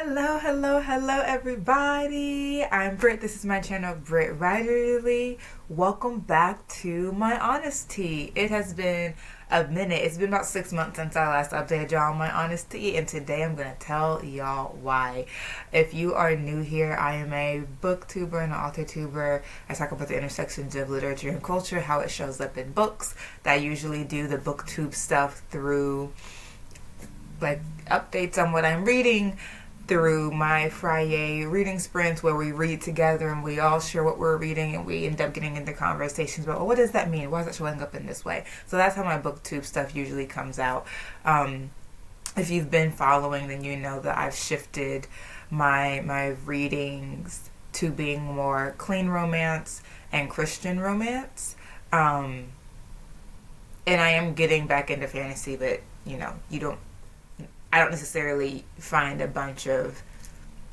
Hello, everybody. I'm Britt. This is my channel, Brittwriterly. Welcome back to my honesty. It has been a minute. It's been about 6 months since I last updated y'all on my honesty, and today I'm going to tell y'all why. If you are new here, I am a booktuber and an author tuber. I talk about the intersections of literature and culture, how it shows up in books. I usually do the booktube stuff through like updates on what I'm reading, through my Friday reading sprints where we read together and we all share what we're reading, and we end up getting into conversations about, well, what does that mean? Why is it showing up in this way? So that's how my booktube stuff usually comes out. If you've been following, then you know that I've shifted my readings to being more clean romance and Christian romance. And I am getting back into fantasy, but I don't necessarily find a bunch of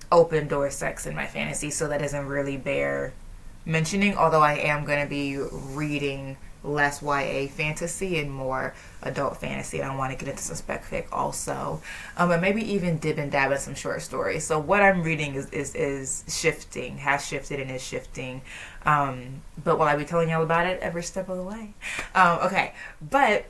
open door sex in my fantasy, so that doesn't really bear mentioning, although I am going to be reading less YA fantasy and more adult fantasy, and I want to get into some spec fic also, and maybe even dib and dab in some short stories. So what I'm reading is shifting, has shifted and is shifting, but will I be telling y'all about it every step of the way? Okay, but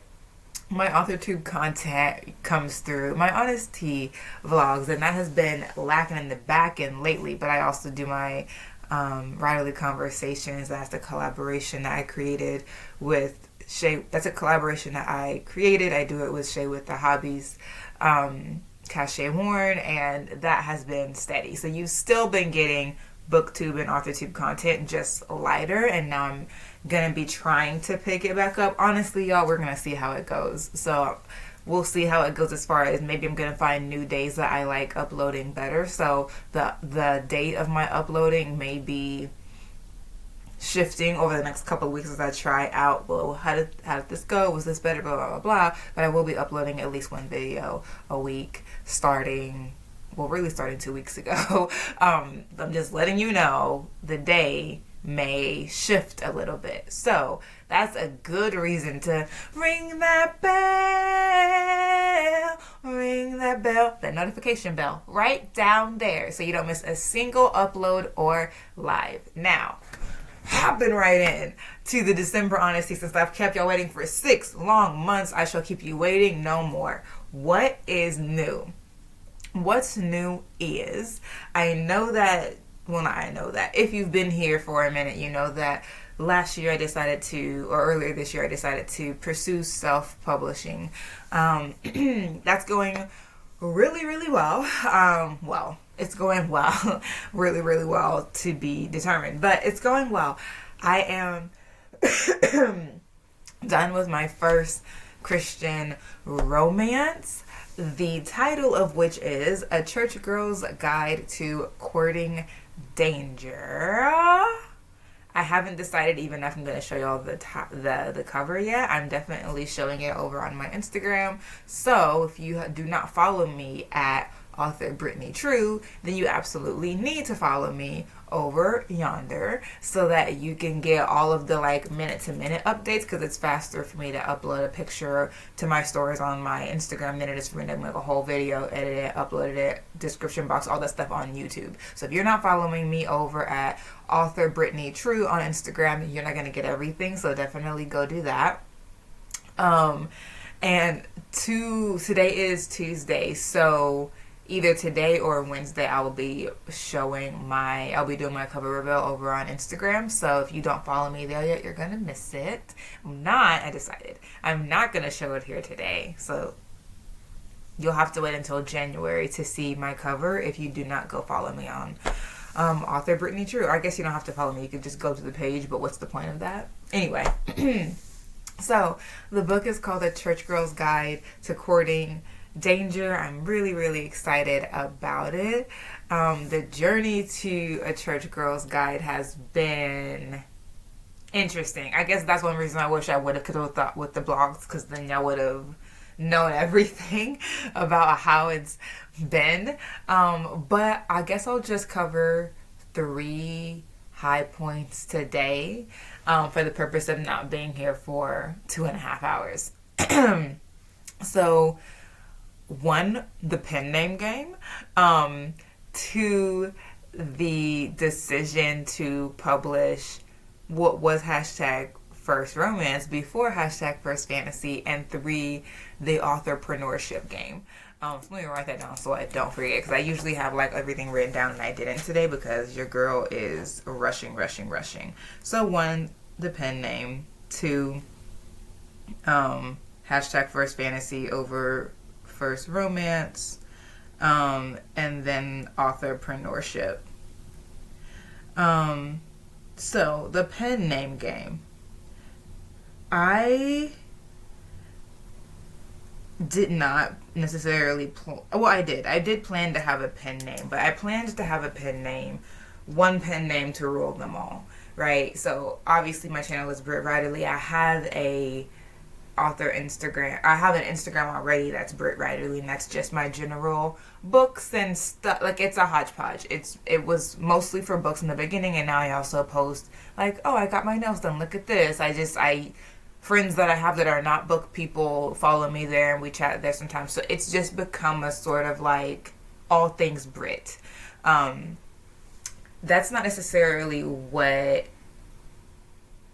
my AuthorTube content comes through my honesty vlogs, and that has been lacking in the back end lately, but I also do my writerly conversations. That's the collaboration that I created with Shay. That's a collaboration that I created. I do it with Shay with the Hobbies, Cachet Warren, and that has been steady. So you've still been getting booktube and AuthorTube content, just lighter, and now I'm gonna be trying to pick it back up. Honestly, y'all, we're gonna see how it goes. So we'll see how it goes, as far as maybe I'm gonna find new days that I like uploading better. So the date of my uploading may be shifting over the next couple of weeks as I try out, well, how did this go? Was this better? Blah, blah, blah, blah. But I will be uploading at least one video a week really starting 2 weeks ago. I'm just letting you know the day may shift a little bit. So that's a good reason to ring that bell, that notification bell right down there, so you don't miss a single upload or live. Now, hopping right in to the December honesty, since I've kept y'all waiting for 6 long months, I shall keep you waiting no more. What is new? What's new is, if you've been here for a minute, you know that earlier this year I decided to pursue self-publishing. That's going really, really well. It's going well, really, really well to be determined, but it's going well. I am done with my first Christian romance, the title of which is A Church Girl's Guide to Courting Danger. I haven't decided even if I'm going to show y'all the cover yet. I'm definitely showing it over on my Instagram. So if you do not follow me at authorbrittneytrue, then you absolutely need to follow me over yonder, so that you can get all of the minute-to-minute updates, because it's faster for me to upload a picture to my stories on my Instagram than it is for me to make a whole video, edit it, upload it, description box, all that stuff on YouTube. So if you're not following me over at authorbrittneytrue on Instagram, you're not going to get everything, so definitely go do that. And today is Tuesday, so either today or Wednesday I'll be doing my cover reveal over on Instagram. So if you don't follow me there yet, you're gonna miss it. I'm not gonna show it here today, so you'll have to wait until January to see my cover if you do not go follow me on Author Brittney True. I guess you don't have to follow me, you could just go to the page, but what's the point of that? Anyway, so the book is called A Church Girl's Guide to Courting Danger. I'm really, really excited about it. The journey to A Church Girl's Guide has been interesting. I guess that's one reason I wish I would have thought with the blogs, because then y'all would have known everything about how it's been. But I guess I'll just cover 3 high points today, for the purpose of not being here for 2.5 hours. So, 1, the pen name game. to the decision to publish what was hashtag first romance before hashtag first fantasy, and 3, the authorpreneurship game. So let me write that down so I don't forget, because I usually have like everything written down and I didn't today because your girl is rushing. So 1, the pen name. 2, hashtag first fantasy over first romance, and then authorpreneurship. So the pen name game. I did not necessarily I did plan to have a pen name, but I planned to have a pen name, one pen name to rule them all, right? So obviously my channel is Britt Writerly. I have an Instagram already that's Britt Writerly, and that's just my general books and stuff. Like, it's a hodgepodge. It was mostly for books in the beginning, and now I also post like, oh, I got my nails done, look at this. Friends that I have that are not book people follow me there, and we chat there sometimes. So it's just become a sort of like all things Brit. That's not necessarily what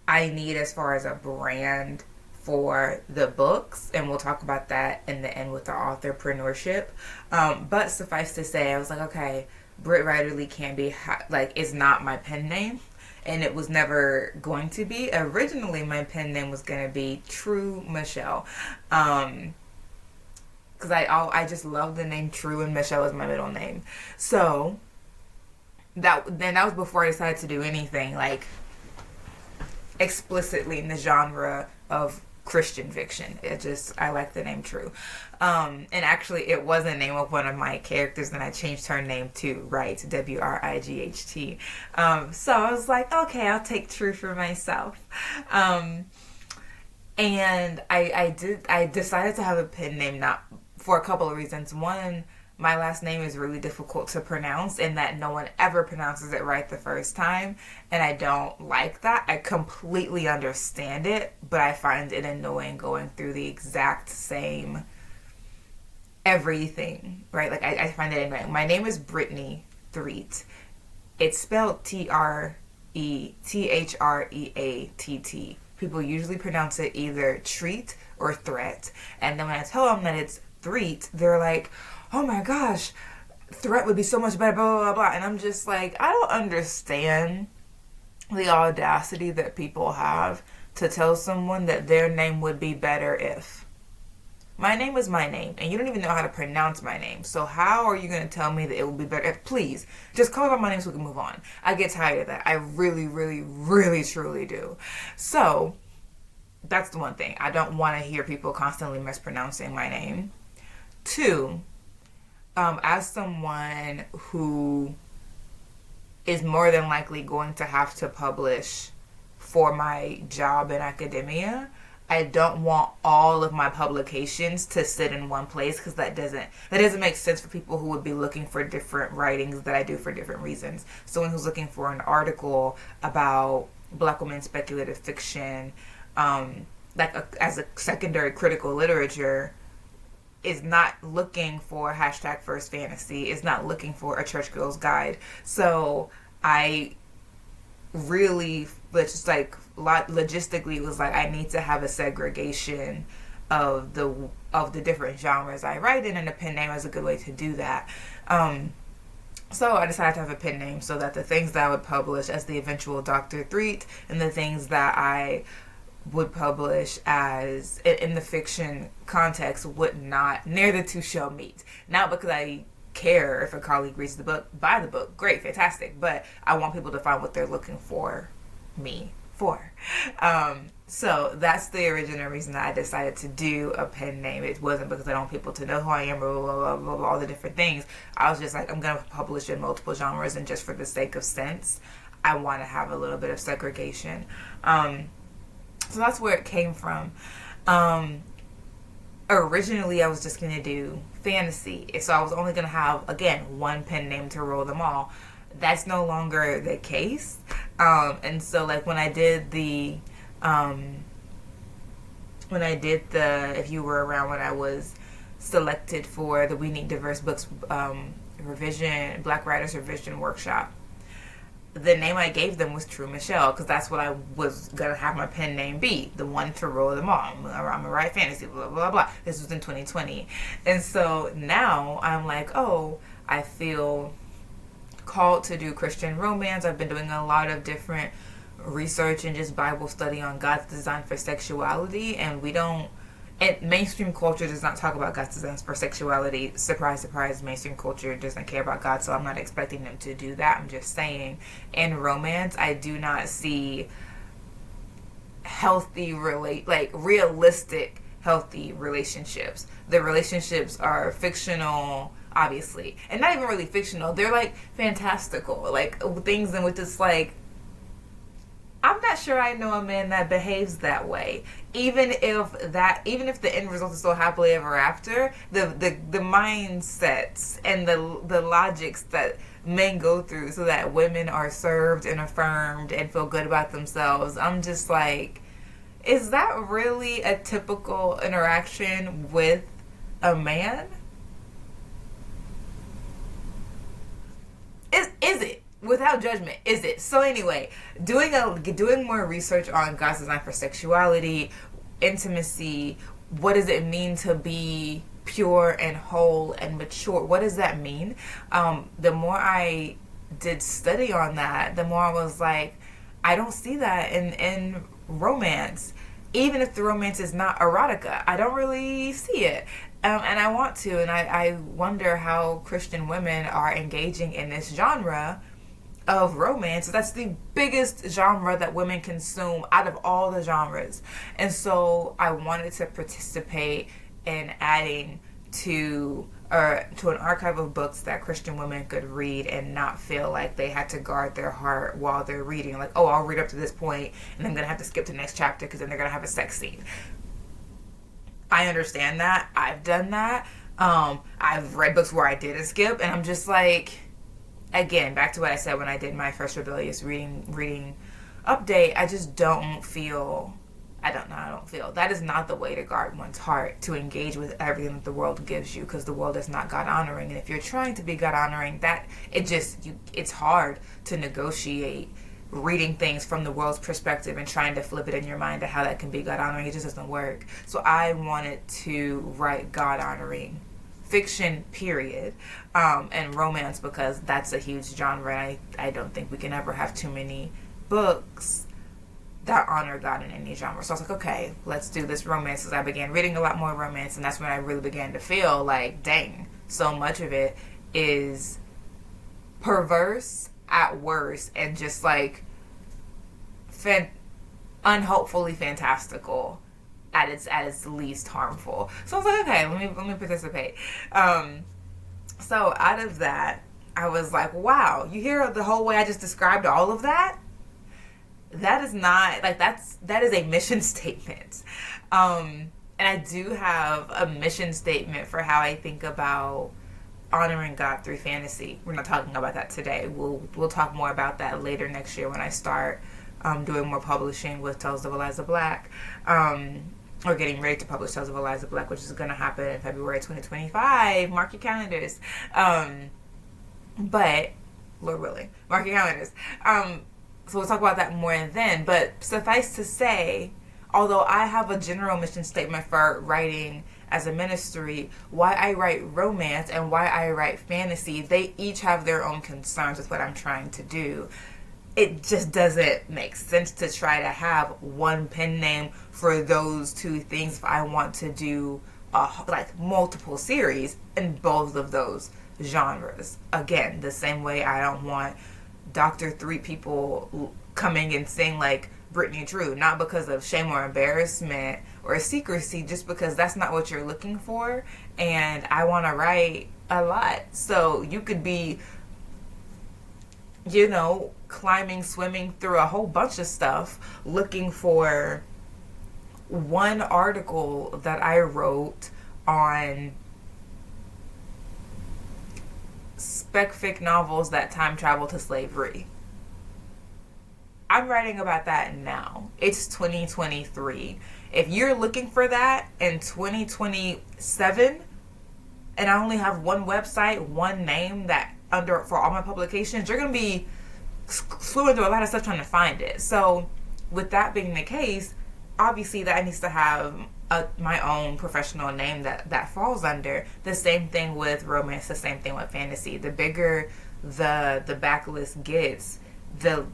I need as far as a brand for the books, and we'll talk about that in the end with the authorpreneurship. But suffice to say, I was like, okay, Britt Writerly can be it's not my pen name. And it was never going to be. Originally, my pen name was going to be True Michelle. Because I just love the name True, and Michelle is my middle name. So, that was before I decided to do anything, like, explicitly in the genre of Christian fiction. I like the name True. And actually, it was the name of one of my characters, and I changed her name to Wright, Wright. So I was like, okay, I'll take True for myself. And I decided to have a pen name, not for a couple of reasons. One, my last name is really difficult to pronounce, and that no one ever pronounces it right the first time, and I don't like that. I completely understand it, but I find it annoying going through the exact same everything, right? Like, I find it annoying. My name is Brittney Threat. It's spelled Treatreatt. People usually pronounce it either treat or threat, and then when I tell them that it's Threat, they're like, oh my gosh, threat would be so much better, blah, blah, blah, blah. And I'm just like, I don't understand the audacity that people have to tell someone that their name would be better if. My name is my name, and you don't even know how to pronounce my name. So how are you going to tell me that it would be better if? Please, just call me by my name so we can move on. I get tired of that. I really, really, really, truly do. So that's the one thing. I don't want to hear people constantly mispronouncing my name. 2, as someone who is more than likely going to have to publish for my job in academia, I don't want all of my publications to sit in one place, because that doesn't make sense for people who would be looking for different writings that I do for different reasons. Someone who's looking for an article about Black women speculative fiction, as a secondary critical literature, is not looking for hashtag first fantasy, is not looking for a church girl's guide. So I really, just like logistically, was like, I need to have a segregation of the different genres I write in, and a pen name is a good way to do that. So I decided to have a pen name so that the things that I would publish as the eventual Dr. Threat, and the things that I would publish as in the fiction context would not, near the two shall meet. Not because I care if a colleague reads the book, buy the book, great, fantastic, but I want people to find what they're looking for me for. So that's the original reason that I decided to do a pen name. It wasn't because I don't want people to know who I am, blah, blah, blah, blah, blah, all the different things. I was just like, I'm going to publish in multiple genres, and just for the sake of sense, I want to have a little bit of segregation. So that's where it came from. Originally, I was just going to do fantasy. So I was only going to have, again, one pen name to rule them all. That's no longer the case. And so, like, when I did the, if you were around when I was selected for the We Need Diverse Books Black Writers Revision Workshop. The name I gave them was True Michelle, because that's what I was going to have my pen name be. The one to rule them all. I'm going to write fantasy, blah, blah, blah. This was in 2020. And so now I'm like, oh, I feel called to do Christian romance. I've been doing a lot of different research and just Bible study on God's design for sexuality. And mainstream culture does not talk about God's designs for sexuality. Surprise, surprise, mainstream culture doesn't care about God, so I'm not expecting them to do that. I'm just saying, in romance, I do not see realistic, healthy relationships. The relationships are fictional, obviously, and not even really fictional. They're like fantastical, like things in which it's like, I'm not sure I know a man that behaves that way. Even if the end result is so happily ever after, the mindsets and the logics that men go through so that women are served and affirmed and feel good about themselves, I'm just like, is that really a typical interaction with a man? Is it? Without judgment, is it? So anyway, doing more research on God's design for sexuality, intimacy, what does it mean to be pure and whole and mature? What does that mean? The more I did study on that, the more I was like, I don't see that in romance. Even if the romance is not erotica, I don't really see it. And I want to, and I wonder how Christian women are engaging in this genre of romance. That's the biggest genre that women consume out of all the genres. And so I wanted to participate in adding to an archive of books that Christian women could read and not feel like they had to guard their heart while they're reading. Like, oh, I'll read up to this point and I'm going to have to skip to the next chapter because then they're going to have a sex scene. I understand that. I've done that. I've read books where I didn't skip, and I'm just like, again, back to what I said when I did my first rebellious reading update, I just don't feel that is not the way to guard one's heart, to engage with everything that the world gives you, because the world is not God honoring. And if you're trying to be God honoring, it's hard to negotiate reading things from the world's perspective and trying to flip it in your mind to how that can be God honoring. It just doesn't work. So I wanted to write God honoring fiction, period, and romance, because that's a huge genre. I don't think we can ever have too many books that honor God in any genre. So I was like, okay, let's do this romance. Because I began reading a lot more romance, and that's when I really began to feel like, dang, so much of it is perverse at worst and just like unhopefully fantastical at its least harmful. So I was like, okay, let me participate. So out of that, I was like, wow, you hear the whole way I just described all of that? That is not like that is a mission statement. And I do have a mission statement for how I think about honoring God through fantasy. We're not talking about that today. We'll talk more about that later next year when I start doing more publishing with Tales of Eliza Black, or getting ready to publish Tales of Eliza Black, which is going to happen in February 2025. Mark your calendars. But Lord willing, mark your calendars. So we'll talk about that more then. But suffice to say, although I have a general mission statement for writing as a ministry, why I write romance and why I write fantasy, they each have their own concerns with what I'm trying to do. It just doesn't make sense to try to have one pen name for those two things if I want to do like multiple series in both of those genres. Again, the same way I don't want Dr. Three people coming and saying like brittneytrue, not because of shame or embarrassment or secrecy, just because that's not what you're looking for, and I want to write a lot. So you could be, climbing, swimming through a whole bunch of stuff looking for one article that I wrote on spec fic novels that time travel to slavery. I'm writing about that now. It's 2023. If you're looking for that in 2027, and I only have one website, one name that under for all my publications, you're going to be screwing through a lot of stuff trying to find it. So with that being the case, obviously that needs to have my own professional name that falls under. The same thing with romance, the same thing with fantasy. The bigger the backlist gets, the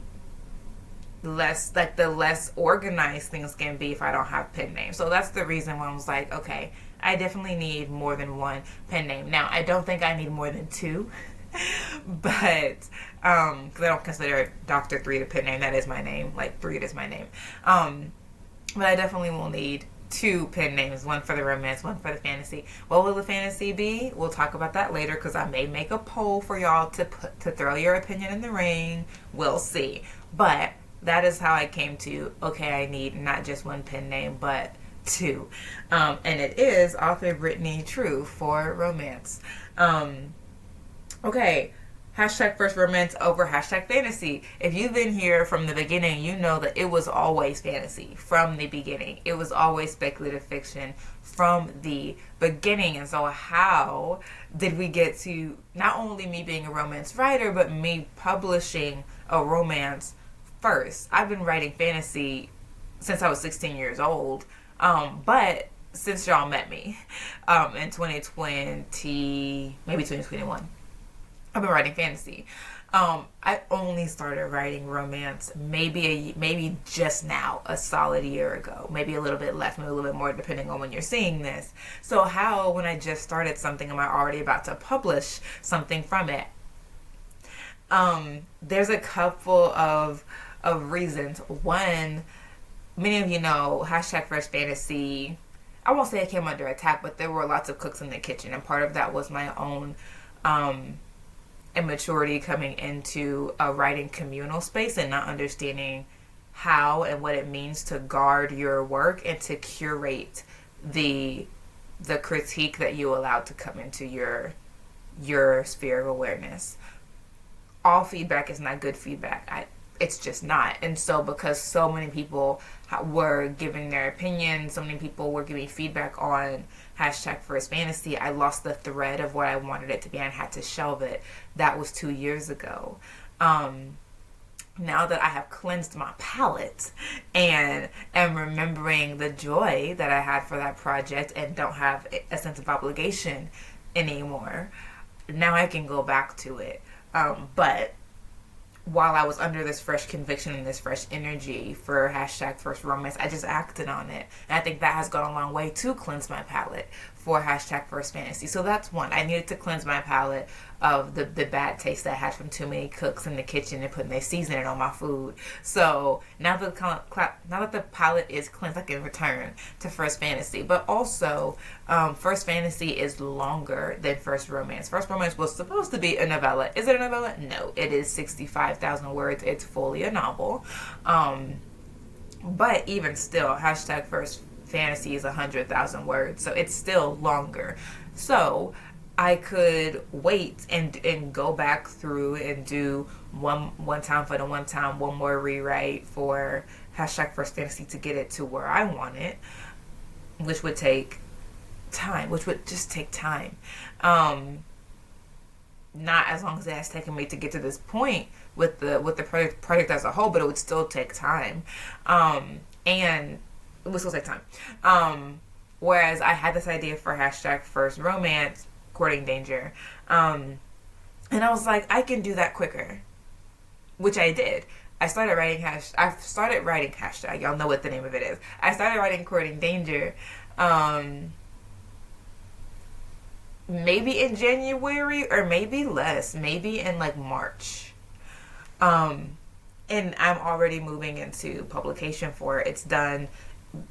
less organized things can be if I don't have pen names. So that's the reason why I was like, okay, I definitely need more than one pen name. Now, I don't think I need more than two, but because I don't consider Dr. Three the pen name. That is my name. Like, Britt is my name. But I definitely will need two pen names, one for the romance, one for the fantasy. What will the fantasy be? We'll talk about that later, because I may make a poll for y'all to throw your opinion in the ring. We'll see. But that is how I came to, okay, I need not just one pen name, but two. And it is authorbrittneytrue for romance. Okay, hashtag first romance over hashtag fantasy. If you've been here from the beginning, you know that it was always fantasy from the beginning. It was always speculative fiction from the beginning. And so how did we get to not only me being a romance writer, but me publishing a romance first? I've been writing fantasy since I was 16 years old, but since y'all met me in 2020, maybe 2021, I've been writing fantasy. I only started writing romance maybe just now, a solid year ago, maybe a little bit less, maybe a little bit more, depending on when you're seeing this. So how, when I just started something, am I already about to publish something from it? There's a couple of reasons. One, many of you know, hashtag first fantasy, I won't say it came under attack, but there were lots of cooks in the kitchen, and part of that was my own immaturity coming into a writing communal space and not understanding how and what it means to guard your work and to curate the critique that you allow to come into your sphere of awareness. All feedback is not good feedback. It's just not. And so because so many people were giving their opinions, so many people were giving feedback on hashtag first fantasy, I lost the thread of what I wanted it to be and had to shelve it. That was 2 years ago. Now that I have cleansed my palate and am remembering the joy that I had for that project and don't have a sense of obligation anymore, now I can go back to it. But while I was under this fresh conviction and this fresh energy for hashtag first romance, I just acted on it. And I think that has gone a long way to cleanse my palate for hashtag first fantasy. So that's one. I needed to cleanse my palate of the bad taste that I had from too many cooks in the kitchen and putting their seasoning on my food. So now that the palate is cleansed, I can return to first fantasy. But also, first fantasy is longer than first romance. First romance was supposed to be a novella. Is it a novella? No, it is 65,000 words. It's fully a novel. But even still, hashtag first fantasy is 100,000 words, so it's still longer. So I could wait and go back through and do one time for the one time, one more rewrite for hashtag first fantasy to get it to where I want it, which would take time, which would just take time. Not as long as it has taken me to get to this point with the project as a whole, but it would still take time. And it would still take time. Whereas I had this idea for hashtag first romance, courting danger. And I was like, I can do that quicker. Which I did. I started writing hashtag. Y'all know what the name of it is. I started writing courting danger. Maybe in January or maybe less. Maybe in like March. And I'm already moving into publication for it. It's done.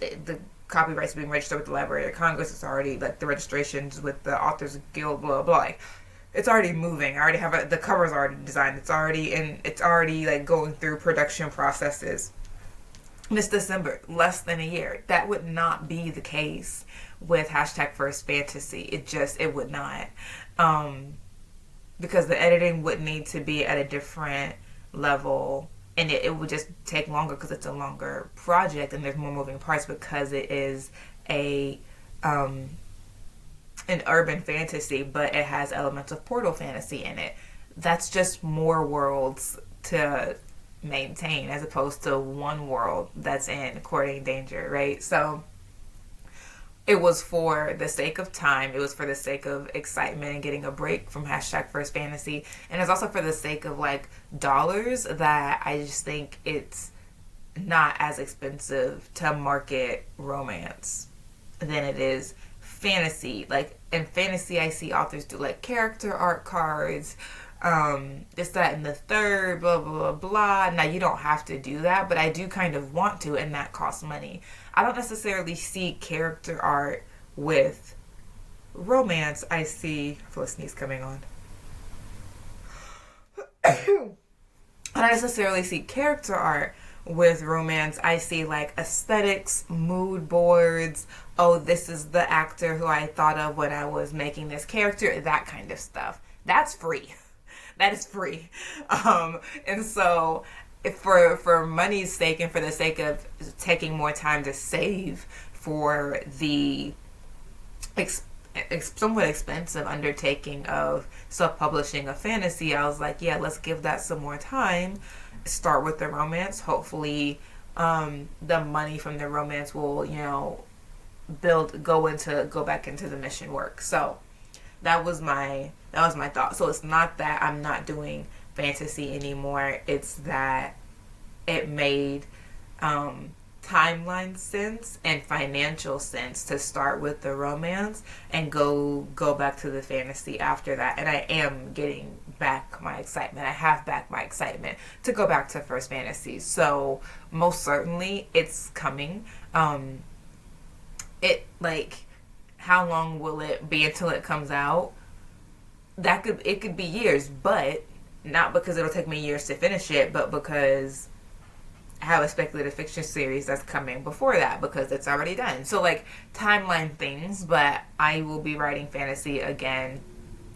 The copyright's being registered with the Library of Congress. It's already, like, the registrations with the Authors Guild, blah, blah, blah. It's already moving. I already have the cover's already designed. It's already like going through production processes. This December, less than a year. That would not be the case with hashtag first fantasy. It would not. Because the editing would need to be at a different level. And it would just take longer because it's a longer project and there's more moving parts because it is a an urban fantasy, but it has elements of portal fantasy in it. That's just more worlds to maintain as opposed to one world that's in courting danger, right? So it was for the sake of time. It was for the sake of excitement and getting a break from hashtag first fantasy. And it's also for the sake of like dollars that I just think it's not as expensive to market romance than it is fantasy. Like in fantasy, I see authors do like character art cards, this, that, and the third, blah, blah, blah, blah. Now, you don't have to do that, but I do kind of want to, and that costs money. I don't necessarily see character art with romance. I see... I feel a sneeze coming on. I don't necessarily see character art with romance. I see like aesthetics, mood boards. Oh, this is the actor who I thought of when I was making this character. That kind of stuff. That's free. That is free. And so for money's sake and for the sake of taking more time to save for the somewhat expensive undertaking of self-publishing a fantasy, I was like, yeah, let's give that some more time. Start with the romance. Hopefully, the money from the romance will, go back into the mission work. So that was my thought. So it's not that I'm not doing fantasy anymore. It's that it made timeline sense and financial sense to start with the romance and go back to the fantasy after that. And I am getting back my excitement. I have back my excitement to go back to first fantasy. So most certainly it's coming. How long will it be until it comes out? It could be years, but not because it'll take me years to finish it, but because I have a speculative fiction series that's coming before that because it's already done. So like timeline things, but I will be writing fantasy again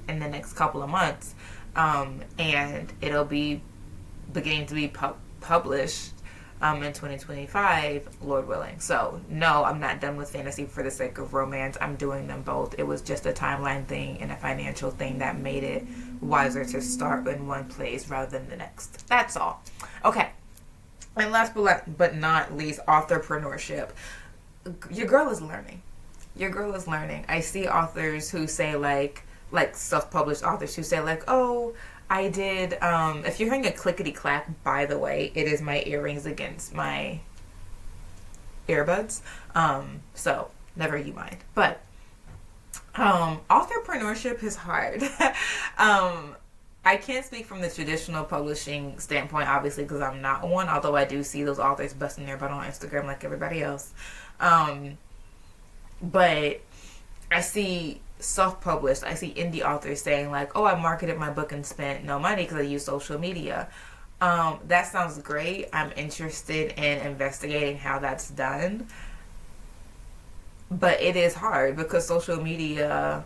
in the next couple of months, and it'll be beginning to be published in 2025, Lord willing. So no, I'm not done with fantasy for the sake of romance. I'm doing them both. It was just a timeline thing and a financial thing that made it wiser to start in one place rather than the next. That's all. Okay. And last but not least, authorpreneurship. Your girl is learning. I see authors who say like self-published authors who say like, oh, I did, if you're hearing a clickety clack, by the way, it is my earrings against my earbuds. So never you mind. But, authorpreneurship is hard. I can't speak from the traditional publishing standpoint, obviously, because I'm not one, although I do see those authors busting their butt on Instagram like everybody else. But I see self-published, I see indie authors saying like, oh, I marketed my book and spent no money because I use social media. That sounds great. I'm interested in investigating how that's done. But it is hard because social media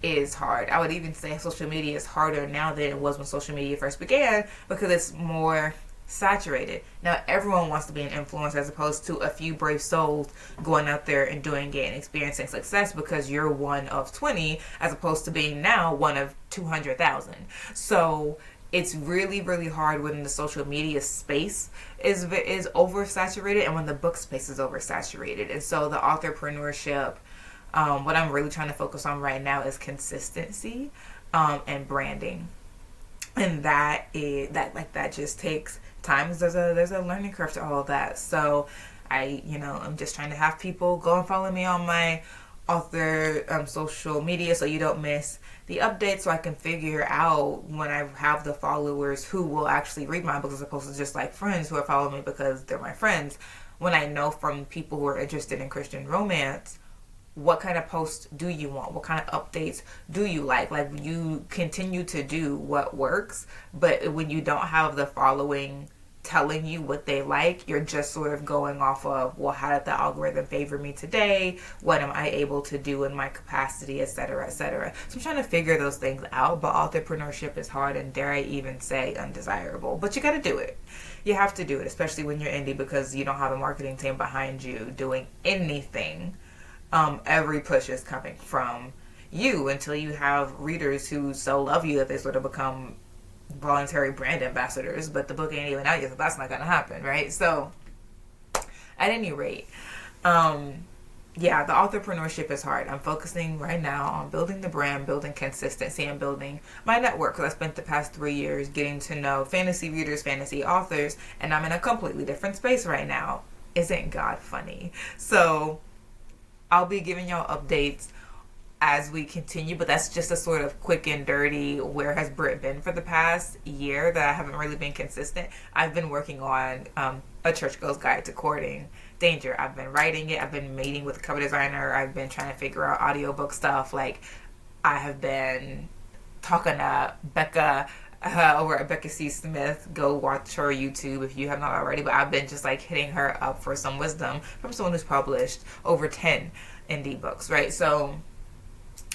is hard. I would even say social media is harder now than it was when social media first began because it's more saturated. Now everyone wants to be an influencer as opposed to a few brave souls going out there and doing it and experiencing success because you're one of 20 as opposed to being now one of 200,000. So it's really, really hard when the social media space is oversaturated and when the book space is oversaturated. And so the authorpreneurship, what I'm really trying to focus on right now is consistency and branding. And that just takes time. There's a learning curve to all of that. So I'm just trying to have people go and follow me on my author social media so you don't miss the updates, so I can figure out when I have the followers who will actually read my books as opposed to just like friends who are following me because they're my friends. When I know from people who are interested in Christian romance, what kind of posts do you want? What kind of updates do you like? Like, you continue to do what works, but when you don't have the following telling you what they like, you're just sort of going off of, well, how did the algorithm favor me today? What am I able to do in my capacity, et cetera, et cetera. So I'm trying to figure those things out, but authorpreneurship is hard and, dare I even say, undesirable. But you got to do it. You have to do it, especially when you're indie because you don't have a marketing team behind you doing anything. every push is coming from you until you have readers who so love you that they sort of become voluntary brand ambassadors. But the book ain't even out yet, so that's not gonna happen, right? So at any rate, yeah, the authorpreneurship is hard. I'm focusing right now on building the brand, building consistency, and building my network, because I spent the past 3 years getting to know fantasy readers, fantasy authors, and I'm in a completely different space right now. Isn't God funny? So I'll be giving y'all updates as we continue, but that's just a sort of quick and dirty, where has Britt been for the past year that I haven't really been consistent. I've been working on A Church Girl's Guide to Courting Danger. I've been writing it. I've been meeting with a cover designer. I've been trying to figure out audiobook stuff. Like, I have been talking to Becca over at Becca C. Smith. Go watch her YouTube if you have not already. But I've been just like hitting her up for some wisdom from someone who's published over 10 indie books, right? So,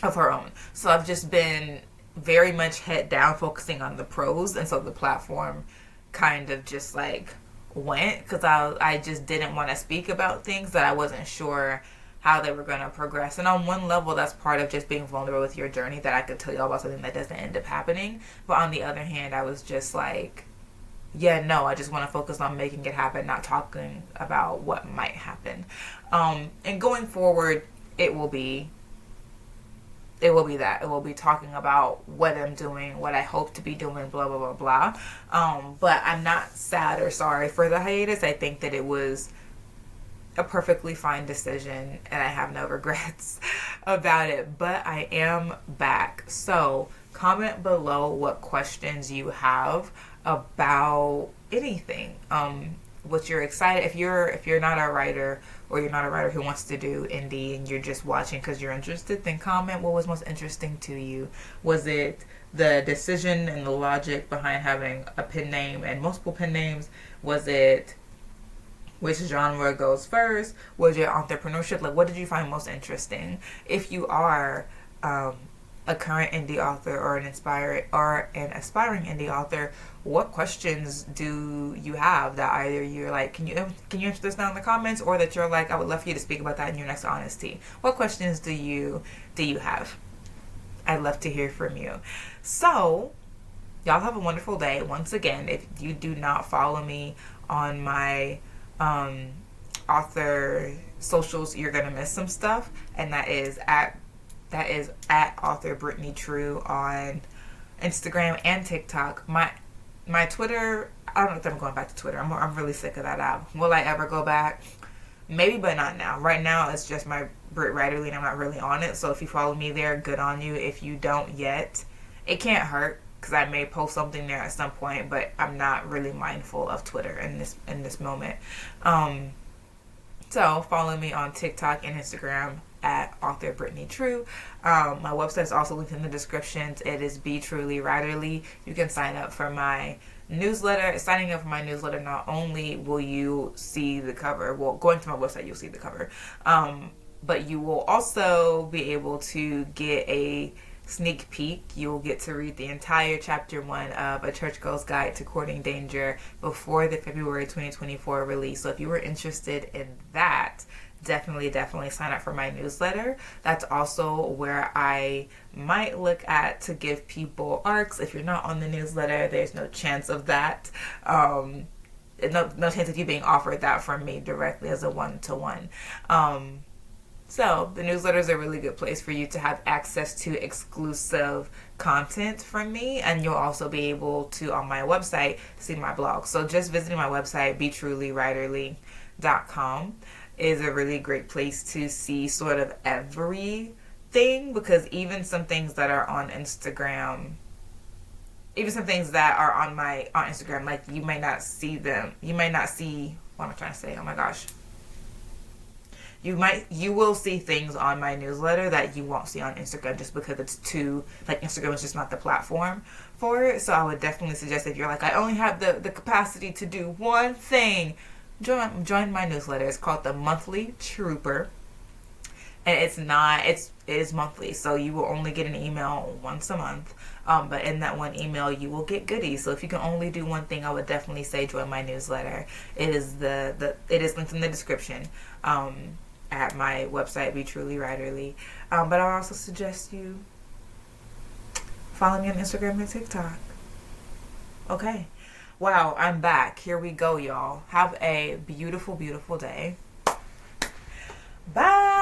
of her own. So I've just been very much head down focusing on the pros, and so the platform kind of just like went, because I just didn't want to speak about things that I wasn't sure how they were going to progress. And on one level, that's part of just being vulnerable with your journey, that I could tell you all about something that doesn't end up happening. But on the other hand, I was just like, yeah, no, I just want to focus on making it happen, not talking about what might happen. And going forward, it will be that. It will be talking about what I'm doing, what I hope to be doing, blah, blah, blah, blah. But I'm not sad or sorry for the hiatus. I think that it was a perfectly fine decision, and I have no regrets about it. But I am back. So comment below what questions you have about anything. What you're excited, if you're not a writer, or you're not a writer who wants to do indie and you're just watching because you're interested, then comment what was most interesting to you. Was it the decision and the logic behind having a pen name and multiple pen names? Was it which genre goes first? Was it authorpreneurship? Like, what did you find most interesting? If you are a current indie author or an aspiring indie author, what questions do you have that either you're like, can you answer this down in the comments, or that you're like, I would love for you to speak about that in your next honesty? What questions do you have? I'd love to hear from you. So y'all have a wonderful day. Once again, if you do not follow me on my author socials, you're gonna miss some stuff, and that is at authorbrittneytrue on Instagram and TikTok. My Twitter, I don't know if I'm going back to Twitter. I'm really sick of that app. Will I ever go back? Maybe, but not now. Right now, it's just my Britt Writerly, and I'm not really on it. So if you follow me there, good on you. If you don't yet, it can't hurt, because I may post something there at some point, but I'm not really mindful of Twitter in this moment. So follow me on TikTok and Instagram at authorbrittneytrue. My website is also linked in the descriptions. It is Be Truly Writerly. You can sign up for my newsletter. Signing up for my newsletter, not only will you see the cover, well, going to my website, you'll see the cover, but you will also be able to get a sneak peek. You'll get to read the entire chapter 1 of A Church Girl's Guide to Courting Danger before the February 2024 release. So if you were interested in that, definitely sign up for my newsletter. That's also where I might look at to give people arcs. If you're not on the newsletter, there's no chance of that. No chance of you being offered that from me directly as a one-to-one. So the newsletter is a really good place for you to have access to exclusive content from me, and you'll also be able to, on my website, see my blog. So just visiting my website, betrullywriterly.com, is a really great place to see sort of everything, because even some things that are on Instagram, even some things that are on Instagram, like you may not see them. You may not see, what am I trying to say? Oh my gosh. You will see things on my newsletter that you won't see on Instagram, just because it's too, like, Instagram is just not the platform for it. So I would definitely suggest, if you're like, I only have the capacity to do one thing, join my newsletter. It's called the Monthly Trooper, and it is monthly, so you will only get an email once a month. But in that one email, you will get goodies. So if you can only do one thing, I would definitely say join my newsletter. It is linked in the description. at my website, Be Truly Writerly. But I also suggest you follow me on Instagram and TikTok. Okay. Wow, I'm back. Here we go, y'all. Have a beautiful, beautiful day. Bye.